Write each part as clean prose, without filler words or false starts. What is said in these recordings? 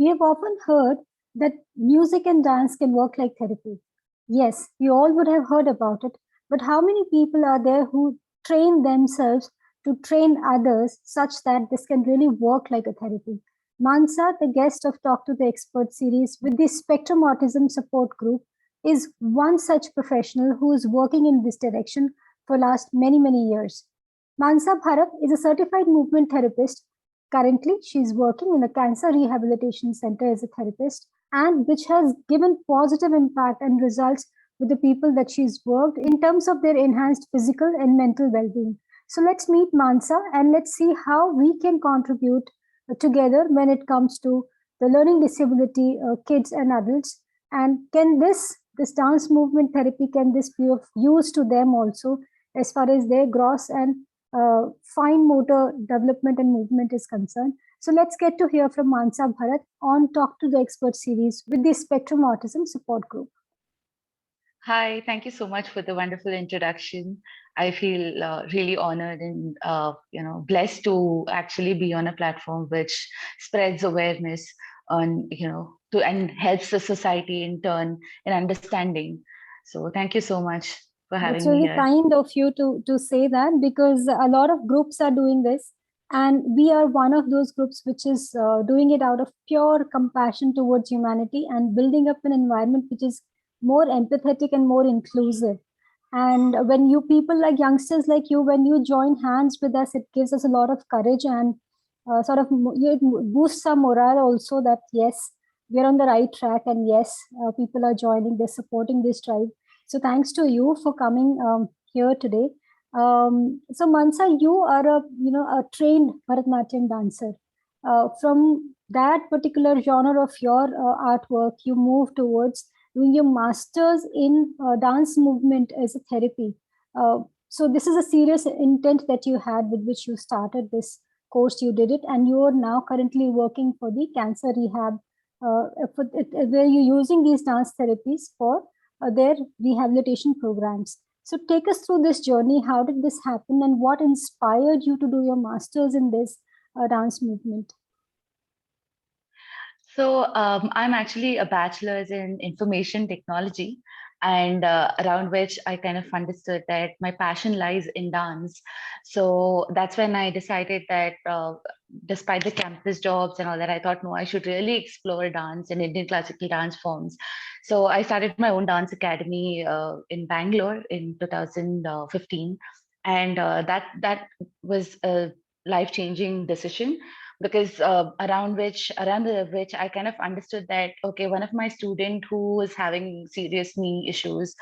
We have often heard that music and dance can work like therapy. Yes, we all would have heard about it, but how many people are there who train themselves to train others such that this can really work like a therapy? Mansa, the guest of Talk to the Expert series with the Spectrum Autism Support Group, is one such professional who is working in this direction for last many, many years. Mansa Bharat is a certified movement therapist. Currently, she is working in a cancer rehabilitation center as a therapist, and which has given positive impact and results with the people that she's worked in terms of their enhanced physical and mental well-being. So let's meet Mansa and let's see how we can contribute together when it comes to the learning disability kids and adults. And can this dance movement therapy, can this be of use to them also as far as their gross and fine motor development and movement is concerned? So let's get to hear from Mansa Bharat on Talk to the Expert series with the Spectrum Autism Support Group. Hi, thank you so much for the wonderful introduction. I feel really honored and blessed to actually be on a platform which spreads awareness on and helps the society in turn in understanding. So thank you so much for having It's me really here. kind of you to say that, because a lot of groups are doing this, and we are one of those groups which is doing it out of pure compassion towards humanity and building up an environment which is more empathetic and more inclusive. And when you people like youngsters like you, when you join hands with us, it gives us a lot of courage and it boosts our morale also, that yes, we're on the right track, and yes, people are joining, they're supporting this tribe. So thanks to you for coming here today. So Mansa, you are a trained Bharatanatyam dancer. From that particular genre of your artwork, you move towards doing your masters in dance movement as a therapy. So this is a serious intent that you had with which you started this course. You did it, and you are now currently working for the cancer rehab, where you're using these dance therapies for their rehabilitation programs. So take us through this journey. How did this happen, and what inspired you to do your masters in this dance movement? So I'm actually a bachelor's in information technology, and around which I kind of understood that my passion lies in dance. So that's when I decided that despite the campus jobs and all that, I thought, no, I should really explore dance and Indian classical dance forms. So I started my own dance academy in Bangalore in 2015, and that was a life-changing decision, because around which I kind of understood that, okay, one of my student who was having serious knee issues,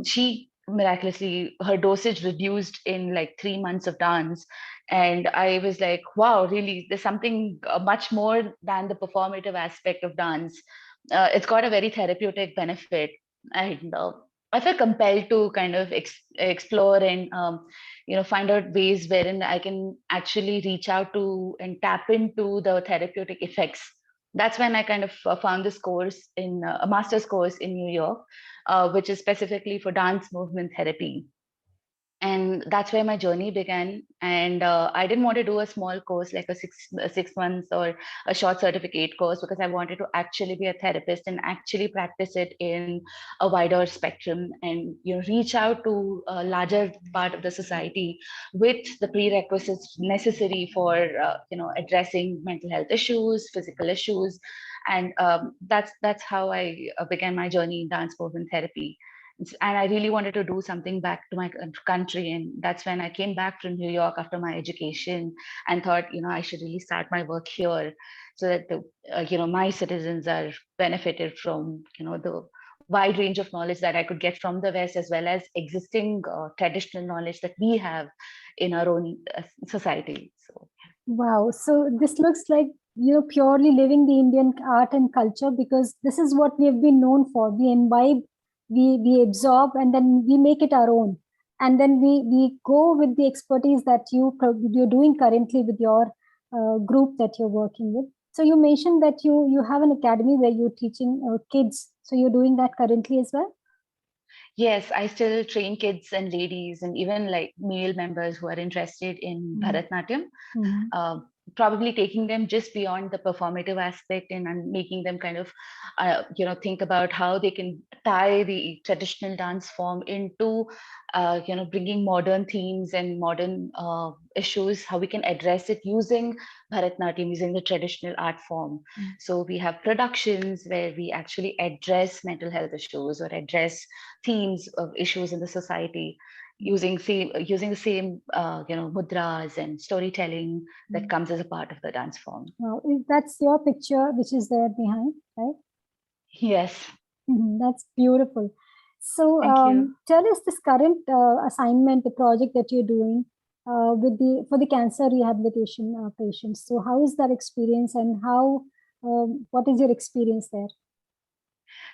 she miraculously, her dosage reduced in like 3 months of dance. And I was like, wow, really, there's something much more than the performative aspect of dance. It's got a very therapeutic benefit. And I felt compelled to kind of explore and find out ways wherein I can actually reach out to and tap into the therapeutic effects. That's when I kind of found this course in a master's course in New York, which is specifically for dance movement therapy. And that's where my journey began. And I didn't want to do a small course like a 6 months or a short certificate course, because I wanted to actually be a therapist and actually practice it in a wider spectrum, and reach out to a larger part of the society with the prerequisites necessary for addressing mental health issues, physical issues. And that's how I began my journey in dance movement therapy. And I really wanted to do something back to my country, and that's when I came back from New York after my education and thought, I should really start my work here, so that my citizens are benefited from the wide range of knowledge that I could get from the West, as well as existing traditional knowledge that we have in our own society. So Wow. So this looks like purely living the Indian art and culture, because this is what we have been known for. We imbibe, we absorb, and then we make it our own. And then we go with the expertise that you're doing currently with your group that you're working with. So you mentioned that you have an academy where you're teaching kids. So you're doing that currently as well? yes, I still train kids and ladies and even like male members who are interested in Bharatanatyam. probably taking them just beyond the performative aspect and making them kind of think about how they can tie the traditional dance form into bringing modern themes and modern issues, how we can address it using Bharatanatyam, using the traditional art form. So we have productions where we actually address mental health issues or address themes of issues in the society using the same mudras and storytelling that comes as a part of the dance form. Wow, that's your picture which is there behind, right? Yes. That's beautiful. So Thank you. tell us this current assignment, the project that you're doing for the cancer rehabilitation patients. So how is that experience, and what is your experience there?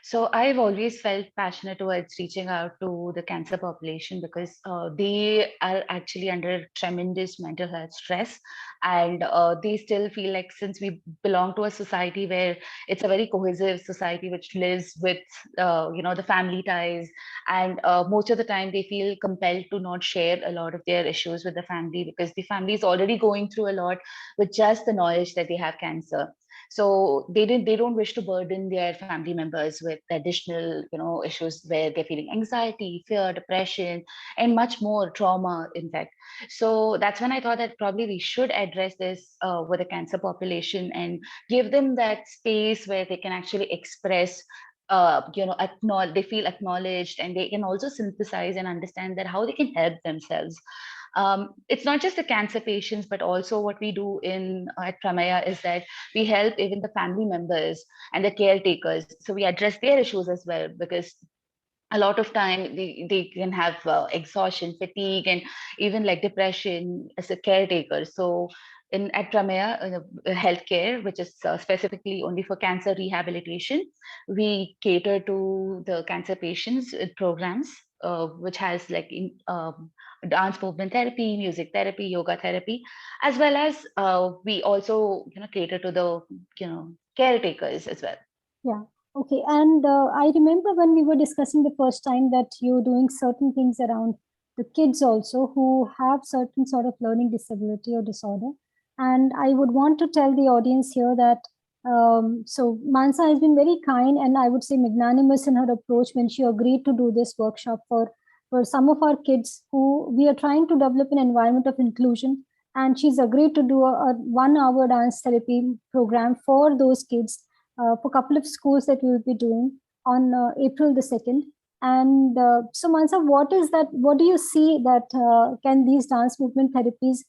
So I've always felt passionate towards reaching out to the cancer population because they are actually under tremendous mental health stress, and they still feel like, since we belong to a society where it's a very cohesive society which lives with the family ties, and most of the time they feel compelled to not share a lot of their issues with the family because the family is already going through a lot with just the knowledge that they have cancer. So they don't wish to burden their family members with additional issues where they're feeling anxiety, fear, depression, and much more trauma, in fact. So that's when I thought that probably we should address this with the cancer population and give them that space where they can actually express, they feel acknowledged, and they can also synthesize and understand that how they can help themselves. It's not just the cancer patients, but also what we do in at Prameya is that we help even the family members and the caretakers. So we address their issues as well, because a lot of time they can have exhaustion, fatigue, and even like depression as a caretaker. So in at Prameya Healthcare, which is specifically only for cancer rehabilitation, we cater to the cancer patients programs, which has like dance movement therapy, music therapy, yoga therapy, as well as we also cater to the caretakers as well. Yeah. Okay. And I remember when we were discussing the first time that you're doing certain things around the kids also who have certain sort of learning disability or disorder. And I would want to tell the audience here that so Mansa has been very kind and I would say magnanimous in her approach when she agreed to do this workshop for some of our kids who we are trying to develop an environment of inclusion. And she's agreed to do a 1 hour dance therapy program for those kids for a couple of schools that we will be doing on April the 2nd. And so, Mansa, what is that? What do you see that can these dance movement therapies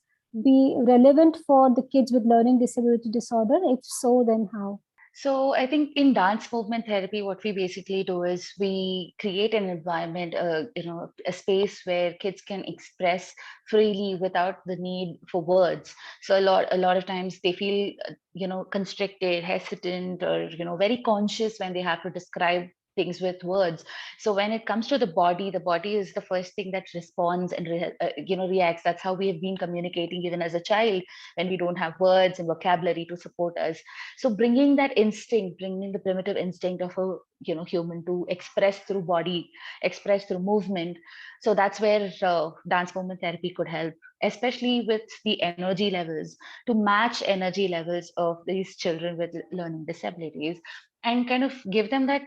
be relevant for the kids with learning disability disorder? If so, then how? So I think in dance movement therapy, what we basically do is we create an environment, a space where kids can express freely without the need for words. So a lot of times they feel, constricted, hesitant, or very conscious when they have to describe things with words. So when it comes to the body is the first thing that responds and reacts. That's how we have been communicating even as a child, when we don't have words and vocabulary to support us. So bringing that instinct, bringing the primitive instinct of a human to express through body, express through movement. So that's where dance movement therapy could help, especially with the energy levels, to match energy levels of these children with learning disabilities, and kind of give them that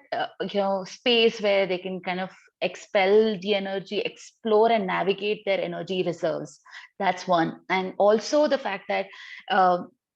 space where they can kind of expel the energy, explore and navigate their energy reserves. That's one. And also the fact that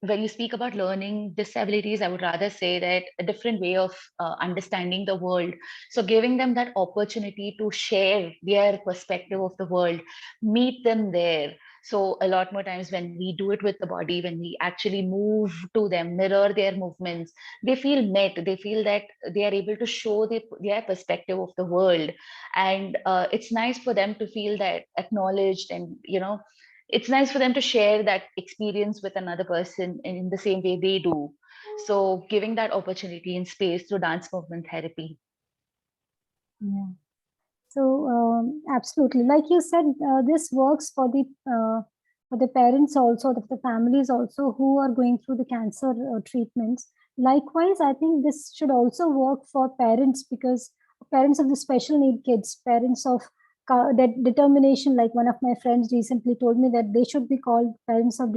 when you speak about learning disabilities, I would rather say that a different way of understanding the world. So giving them that opportunity to share their perspective of the world, meet them there. So a lot more times when we do it with the body, when we actually move to them, mirror their movements, they feel met. They feel that they are able to show their perspective of the world. And it's nice for them to feel that acknowledged, and it's nice for them to share that experience with another person in the same way they do. So giving that opportunity and space through dance movement therapy. Yeah. So absolutely, like you said, this works for the parents also, the families also who are going through the cancer treatments. Likewise, I think this should also work for parents, because parents of the special need kids, parents of that determination. Like one of my friends recently told me that they should be called parents of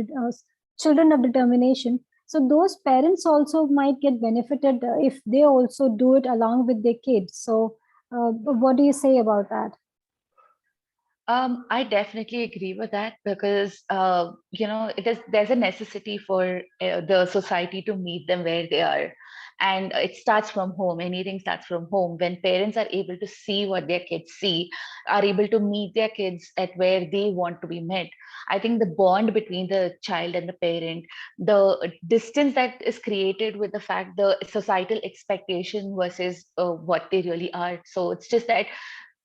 children of determination. So those parents also might get benefited if they also do it along with their kids. So what do you say about that? I definitely agree with that because there's a necessity for the society to meet them where they are, and it starts from home. Anything starts from home. When parents are able to see what their kids see, are able to meet their kids at where they want to be met. I think the bond between the child and the parent, the distance that is created with the fact the societal expectation versus what they really are. So it's just that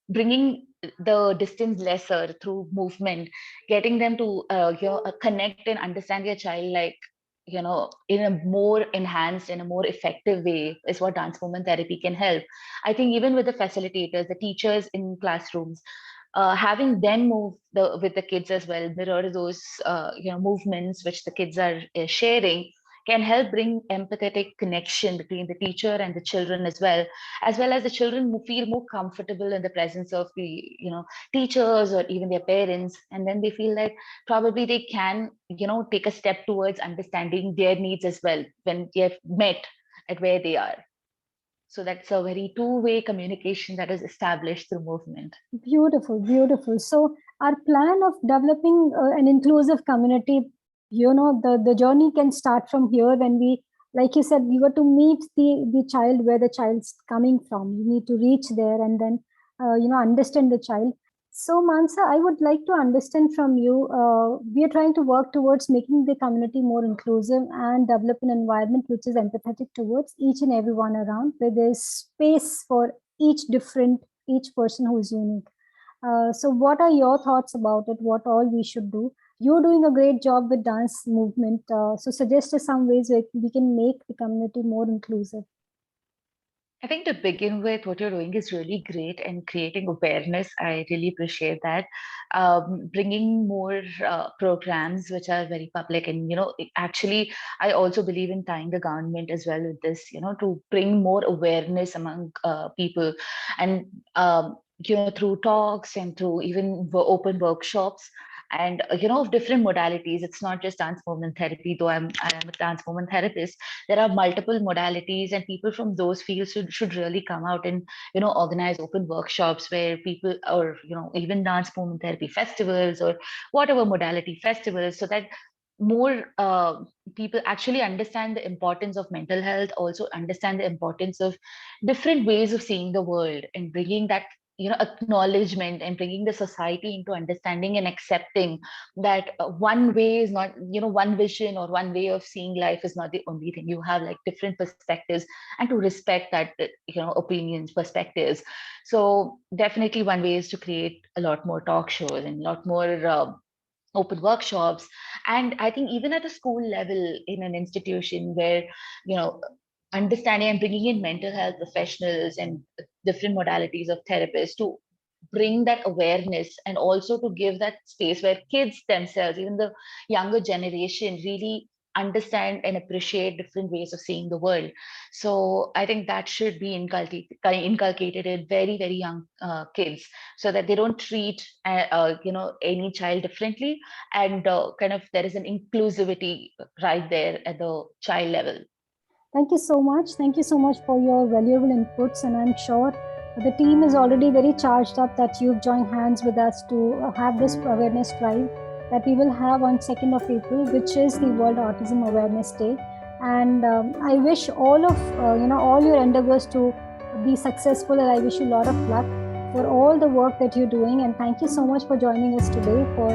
bringing the distance lesser through movement, getting them to connect and understand their child, like in a more enhanced and a more effective way, is what dance movement therapy can help. I think even with the facilitators, the teachers in classrooms, having them move with the kids as well, mirror those movements which the kids are sharing, can help bring empathetic connection between the teacher and the children as well as the children feel more comfortable in the presence of the teachers or even their parents, and then they feel that probably they can take a step towards understanding their needs as well when they have met at where they are. So that's a very two-way communication that is established through movement. Beautiful, beautiful. So our plan of developing an inclusive community, the journey can start from here when we, like you said, you got to meet the child where the child's coming from. You need to reach there and then, understand the child. So Mansa, I would like to understand from you, we are trying to work towards making the community more inclusive and develop an environment which is empathetic towards each and everyone around, where there's space for each person who is unique. So what are your thoughts about it? What all we should do? You're doing a great job with dance movement. So suggest us some ways where we can make the community more inclusive. I think to begin with, what you're doing is really great and creating awareness. I really appreciate that. Bringing more programs which are very public, and actually, I also believe in tying the government as well with this. To bring more awareness among people, and through talks and through even open workshops and of different modalities. It's not just dance movement therapy, though I am a dance movement therapist. There are multiple modalities, and people from those fields should really come out and organize open workshops where people, or even dance movement therapy festivals or whatever modality festivals, so that more people actually understand the importance of mental health, also understand the importance of different ways of seeing the world, and bringing that acknowledgement, and bringing the society into understanding and accepting that one way is not, one vision or one way of seeing life is not the only thing. You have like different perspectives, and to respect that opinions, perspectives. So definitely one way is to create a lot more talk shows and a lot more open workshops. And I think even at a school level, in an institution where you know understanding and bringing in mental health professionals and different modalities of therapists to bring that awareness, and also to give that space where kids themselves, even the younger generation, really understand and appreciate different ways of seeing the world. So I think that should be inculcated in very, very young kids, so that they don't treat any child differently, and kind of there is an inclusivity right there at the child level. Thank you so much. Thank you so much for your valuable inputs. And I'm sure the team is already very charged up that you've joined hands with us to have this awareness drive that we will have on 2nd of April, which is the World Autism Awareness Day. And I wish all your endeavors to be successful, and I wish you a lot of luck for all the work that you're doing. And thank you so much for joining us today for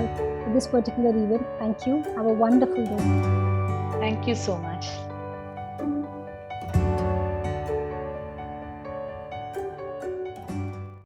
this particular event. Thank you. Have a wonderful day. Thank you so much.